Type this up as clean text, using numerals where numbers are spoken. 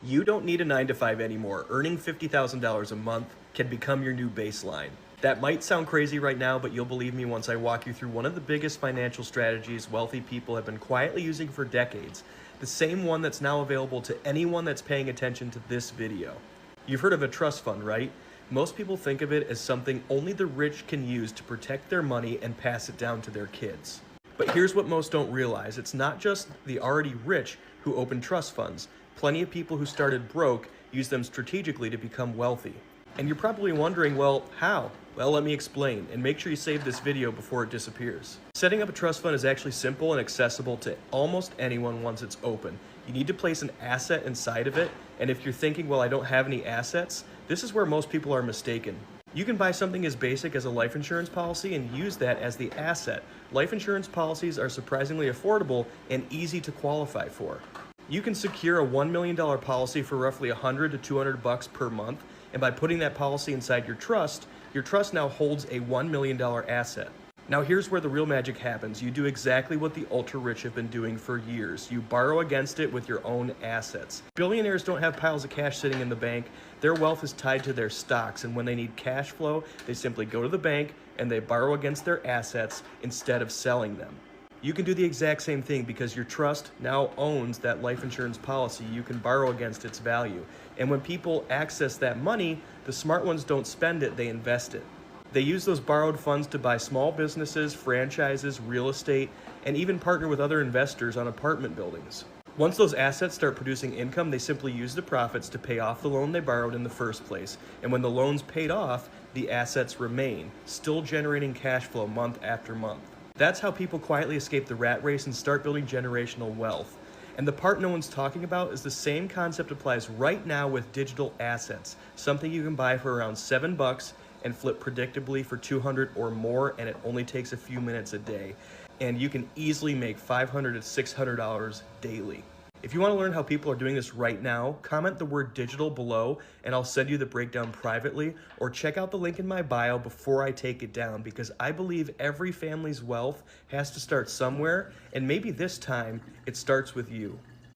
You don't need a 9 to 5 anymore. Earning $50,000 a month can become your new baseline. That might sound crazy right now, but you'll believe me once I walk you through one of the biggest financial strategies wealthy people have been quietly using for decades. The same one that's now available to anyone that's paying attention to this video. You've heard of a trust fund, right? Most people think of it as something only the rich can use to protect their money and pass it down to their kids. But here's what most don't realize. It's not just the already rich who open trust funds. Plenty of people who started broke use them strategically to become wealthy. And you're probably wondering, well, how? Well, let me explain, and make sure you save this video before it disappears. Setting up a trust fund is actually simple and accessible to almost anyone once it's open. You need to place an asset inside of it, and if you're thinking, well, I don't have any assets, this is where most people are mistaken. You can buy something as basic as a life insurance policy and use that as the asset. Life insurance policies are surprisingly affordable and easy to qualify for. You can secure a $1 million policy for roughly $100 to $200 per month, and by putting that policy inside your trust now holds a $1 million asset. Now here's where the real magic happens. You do exactly what the ultra rich have been doing for years. You borrow against it with your own assets. Billionaires don't have piles of cash sitting in the bank. Their wealth is tied to their stocks, and when they need cash flow, they simply go to the bank and they borrow against their assets instead of selling them. You can do the exact same thing because your trust now owns that life insurance policy. You can borrow against its value. And when people access that money, the smart ones don't spend it, they invest it. They use those borrowed funds to buy small businesses, franchises, real estate, and even partner with other investors on apartment buildings. Once those assets start producing income, they simply use the profits to pay off the loan they borrowed in the first place. And when the loan's paid off, the assets remain, still generating cash flow month after month. That's how people quietly escape the rat race and start building generational wealth. And the part no one's talking about is the same concept applies right now with digital assets, something you can buy for around $7 and flip predictably for $200 or more, and it only takes a few minutes a day. And you can easily make $500 to $600 daily. If you want to learn how people are doing this right now, comment the word digital below and I'll send you the breakdown privately, or check out the link in my bio before I take it down, because I believe every family's wealth has to start somewhere, and maybe this time it starts with you.